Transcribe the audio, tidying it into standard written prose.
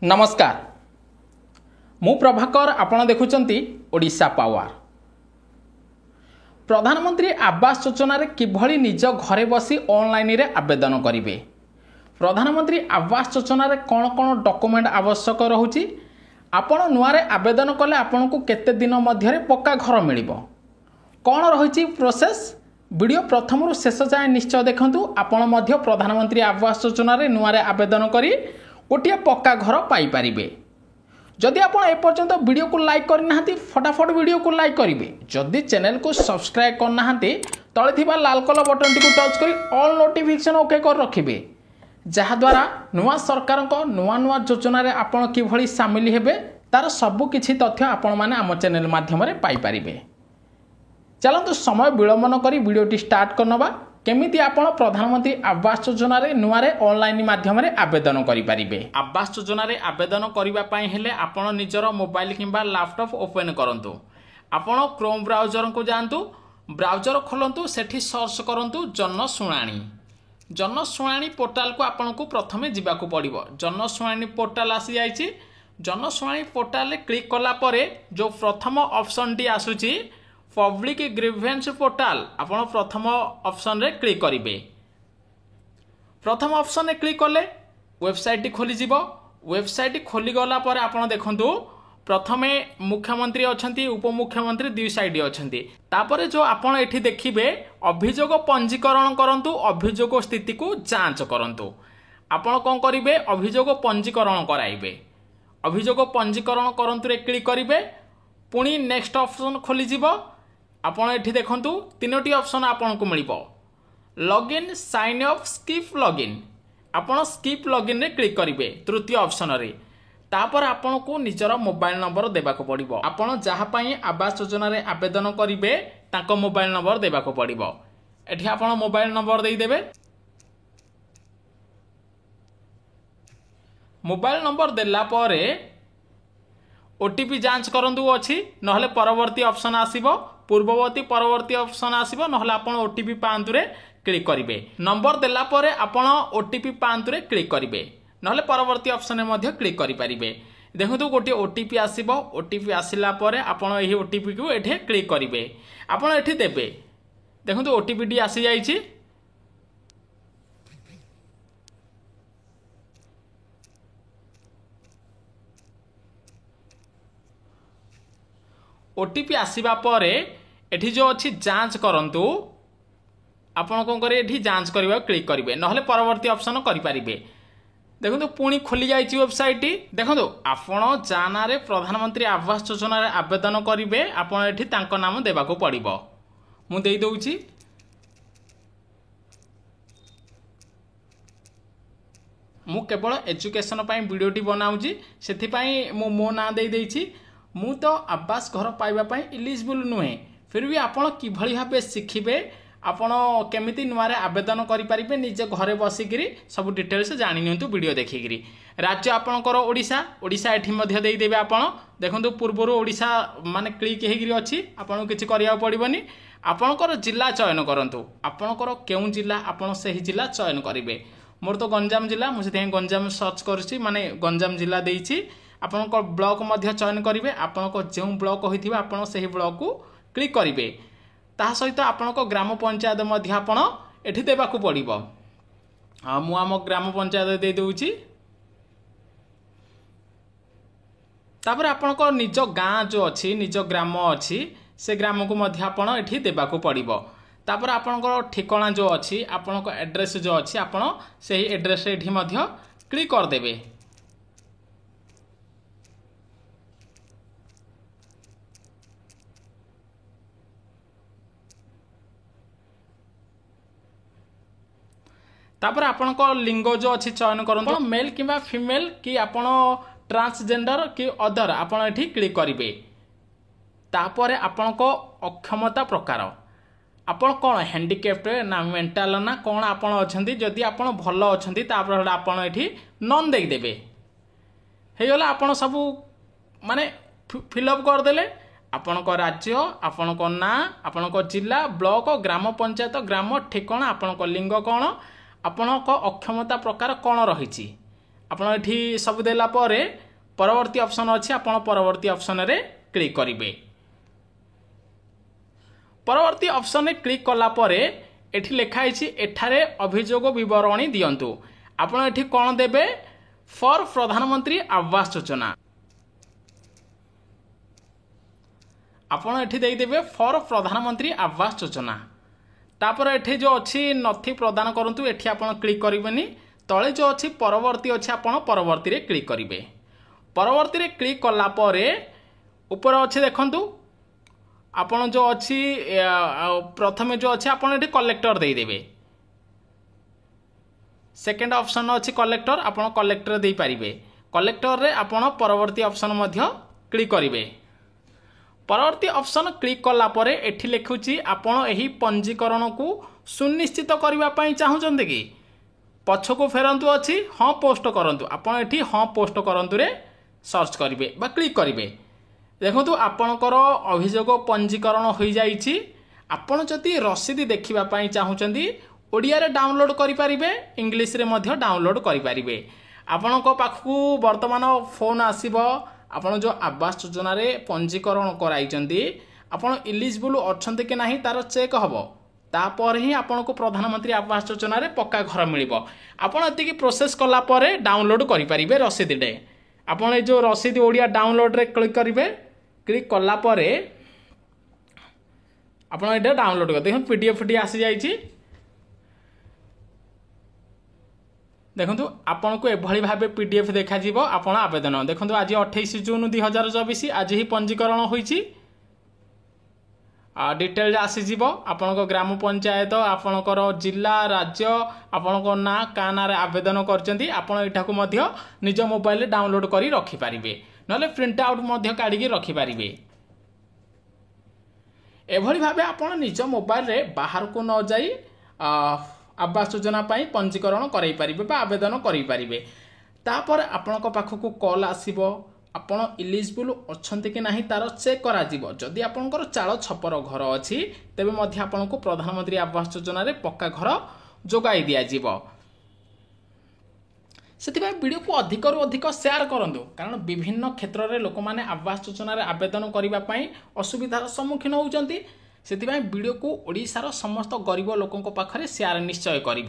नमस्कार मु प्रभाकर आपण देखुचंती ओडिशा पावर। प्रधानमंत्री आवास योजना रे किभली निज घरे बसी ऑनलाइन रे आवेदन करिवे। प्रधानमंत्री आवास योजना रे कौन कौन डॉक्यूमेंट आवश्यक रहुची, आपण नुआरे आवेदन कले आपण को केते दिन मध्य रे पक्का घर मिलिबो, कौन रहिची प्रोसेस वीडियो प्रथम रु शेष जाए निश्चय देखंतु। आपण मध्य प्रधानमंत्री आवास योजना रे नुआरे आवेदन करी गोटे पक्का घर पाई परिबे। जदि आपण ए पर्यंत वीडियो को लाइक करना फटाफट वीडियो को लाइक करेंगे। जदि चैनल को सब्सक्राइब करना तले थिबा लाल कलर बटन टी को टच कर ऑल नोटिफिकेशन ओके कर रखिबे, जहाद्वारा नुआ सरकार को नुआ नुआ योजना रे आपण किभली सामिल हेबे तार सबु किछि तथ्य आपण माने आम चैनल माध्यम रे पाई परिबे। चलंतु समय विलंब न करी वीडियोटी स्टार्ट करनबा केमिति आपण प्रधानमंत्री आवास योजना रे नुआरे ऑनलाइन माध्यम रे आवेदन करि परिबे। आवास योजना रे आवेदन करिबा पई हेले आपण निजर मोबाइल किंबा लैपटॉप ओपन करंतु। आपण क्रोम ब्राउजर को जानतु, ब्राउजर खोलंतु, सेठी सर्च करंतु जनशुणाणी। जनशुणाणी पोर्टाल को आपण को प्रथमे जिबा को पड़िबो। जनशुणाणी पोर्टाल आसी जाईची। जनशुणाणी पोर्टाल रे क्लिक कला परे जो प्रथम ऑप्शन टी आसुची पब्लिक ग्रीवेंस पोर्टाल, आपण प्रथम ऑप्शन रे क्लिक करिवे। प्रथम ऑप्शन रे क्लिक कले वेबसाइट खोली जिवो। वेबसाइट खोली गला पर आपण देखंतु प्रथमे मुख्यमंत्री अछंती, उपमुख्यमंत्री दुई साइड अछंती। तापरे जो आपण एठी देखिबे अभियोग पंजीकरण करंतु, अभियोग स्थिति को जांच करंतु। आपण कोन करिवे अभियोग पंजीकरण कराइबे। अभियोग पंजीकरण करंतु रे क्लिक करिवे। पुणी नेक्स्ट ऑप्शन खोली जिवो। आपण एठी देखंतु तीनोटी ऑप्शन आपण को मिलिबो। Login, sign up, skip login. आपण स्किप लॉगिन रे क्लिक करिवे तृतीय ऑप्शन रे। तापर आपण को निजर मोबाइल नंबर देबा को पड़िबो। आपण जहा पई आवास योजना रे आवेदन करिवे ताको मोबाइल नंबर देबा को पड़िबो। एठी आपण मोबाइल नंबर देई देबे। मोबाइल नंबर देला परे ओटीपी जांच करंतु अछि, नहले परवर्ती ऑप्शन आसीबो। पूर्ववर्ती परवर्ती ऑप्शन आसीबो, नहले आपण ओटीपी पांतु रे क्लिक करिवे। नंबर देला परे आपण ओटीपी पांतु रे क्लिक करिवे, नहले परवर्ती ऑप्शन रे मध्ये क्लिक करि परिबे। देखंतु गोटे ओटीपी आसीबो। ओटीपी आसिला परे आपण एही ओटीपी को एठे क्लिक करिवे। आपण एठी देबे। देखंतु ओटीपी डी आसी जाईची। ओटीपी आसीबा परे एठी जो अछि जांच करंतु। आपण कोन करे एठी जांच करबा क्लिक करिवे, नहले परवर्ती ऑप्शन करि परिबे। देखंतु पुणी खोली जाईची वेबसाइट। देखंतु आपण जाना रे प्रधानमंत्री आवास योजना रे आवेदन करिवे। आपण एठी तांको नाम देबा को पड़िबो। मु देई दउची। मु केवल एजुकेशन पई वीडियोटी बनाउची, सेथि पई मु मो ना देई देइची। मु तो आवास घर पाइबा पई इलिजिबल नुहे, फिर भी आपण किभली भाबे शिखिबे, आपण केमिति नुआरे आवेदन करि परिबे निजे घरे बसिकिरी सब डिटेल्स जानि नियंतु वीडियो देखिकिरी। राज्य आपणकर ओडिशा। ओडिशा एठी मध्ये देई देबे। आपण देखंतु पूर्वरु ओडिशा माने क्लिक हेगिरी अछि, आपण किछि करिया पड़िबनी। आपणकर जिल्ला चयन करंतु। आपणकर केउ जिल्ला आपण सेही जिल्ला चयन करिवे। मोर तो गंजाम जिल्ला, मु सेथे गंजाम सर्च करछि, माने गंजाम जिल्ला देइछि। आपण ब्लॉक मध्य चयन करेंगे। आपण जो ब्लॉक होइथिबा आपण सही ब्लॉक को क्लिक करेंगे। ता सहित आपण ग्राम पंचायत मध्य आपण एठी देबा को पड़िबो। मु आम ग्राम पंचायत दे दउची। तापर आपण निज गाँ जो अछि, निज ग्राम अछि, से ग्राम को मध्य आपण एठी देबा को पड़िबो। तापर आपण ठिकाना जो अछि, आपण एड्रेस जो अछि, आपण सही एड्रेस एठी मध्य क्लिक कर देबे। तापर आपण लिंग जो अच्छी चयन करंतु, मेल किंबा फीमेल कि आपण ट्रांसजेंडर कि अदर आपण एठी क्लिक करिवे। तापर आपण अक्षमता प्रकार, आपण कोन हैंडिकैप्ड ना मेंटल ना कोन आपण अछंती। जदि आपण भल अछंती तापर आपण एठी नन देई देबे। हे गला आपण सब माने फिल अप कर देले। आपण राज्य, आपण ना, आपण जिला, ब्लॉक, ग्राम पंचायत, ग्राम ठिकाना, आपण लिंग कोन, आपण अक्षमता प्रकार कौन रही, आपन एठी सब देला परे परवर्ती ऑप्शन अछि आपन परवर्ती ऑप्शन रे क्लिक करिवे। परवर्ती ऑप्शन रे क्लिक कला परे एठी लिखा है एठारे अभियोग विवरणी दियंतु। आपन एठी कोन देबे फॉर प्रधानमंत्री आवास योजना आपन एठी देई देबे फॉर प्रधानमंत्री आवास योजना। तापर एठी जो अछि नथि प्रदान करंतु एठी आपन क्लिक करिवेनी तळे जो अछि परवर्ती अछि आपन परवर्ती रे क्लिक करिवे। परवर्ती रे क्लिक कला परे ऊपर अछि देखंतु आपन जो अछि प्रथमे जो अछि आपन एठी कलेक्टर देई देबे। सेकंड ऑप्शन अछि कलेक्टर आपन कलेक्टर देई परिबे। कलेक्टर रे आपन परवर्ती ऑप्शन मध्य क्लिक करिवे। परवर्ती ऑप्शन क्लिक कला परे एठी लिखुची आपन एही पंजीकरण को सुनिश्चित करबा पई चाहुचंते कि पछको फेरंतु अछि हां पोस्ट करंतु आपन एठी हां पोस्ट करंतु रे सर्च करिवे बा क्लिक करिवे। देखंतु आपनकर अभियोग पंजीकरण होई जाईची। आपन जति रसीद देखिबा पई चाहुचंती ओडिया रे डाउनलोड करि परिबे इंग्लिश रे मध्य डाउनलोड करि परिबे। आपनको पाखु वर्तमान फोन आसीबो आपन जो आवास योजना रे पंजीकरण कराइचंती आपन एलिजिबल अछंते कि नाही तार चेक हबो। तापर ही आपन को प्रधानमंत्री आवास योजना रे पक्का घर मिलिबो। आपन एति की प्रोसेस कला परे डाउनलोड करि परिबे रसीद डे। आपन ए जो रसीद ओडिया डाउनलोड रे क्लिक करिवे। क्लिक कला परे आपन एटा डाउनलोड कर देखो पीडीएफ टी आसी जाईची। देखंतु आपन को एभली भाबे पीडीएफ देखा जीवो आपन आवेदन। देखंतु आज 28 जून 2024 आज ही पंजीकरण होईची। डिटेल आसी जीवो आपन को ग्राम पंचायत आपन को जिला राज्य आपन को ना काना रे आवेदन करचंती। आपन एठा को मध्य निज मोबाइल रे डाउनलोड करी रखि परिबे नले प्रिंट आउट मध्य काढी के रखि परिबे। एभली भाबे आपन निज मोबाइल रे बाहर को न जाई आवास योजना पाई पंजीकरण कराई परिबे बा आवेदन करि परिबे। तापर आपन को पाखकु कॉल आसीबो आपन एलिजिबल अछंते कि नाही तार चेक करा जीवो। जदि आपनकर चाଳ छपर घर अछि तेबे मध्य आपन को प्रधानमंत्री आवास योजना रे पक्का घर जोगाई दिया जीवो। सेतिबा वीडियो को अधिक रु अधिक शेयर करंतु कारण विभिन्न क्षेत्र रे लोक माने आवास योजना रे आवेदन करिबा पई असुविधार सम्मुखीन होउचंती। सेतिबा वीडियो को ओडिसा रो समस्त गरीब लोकन को पाखरे शेयर निश्चय करिवे।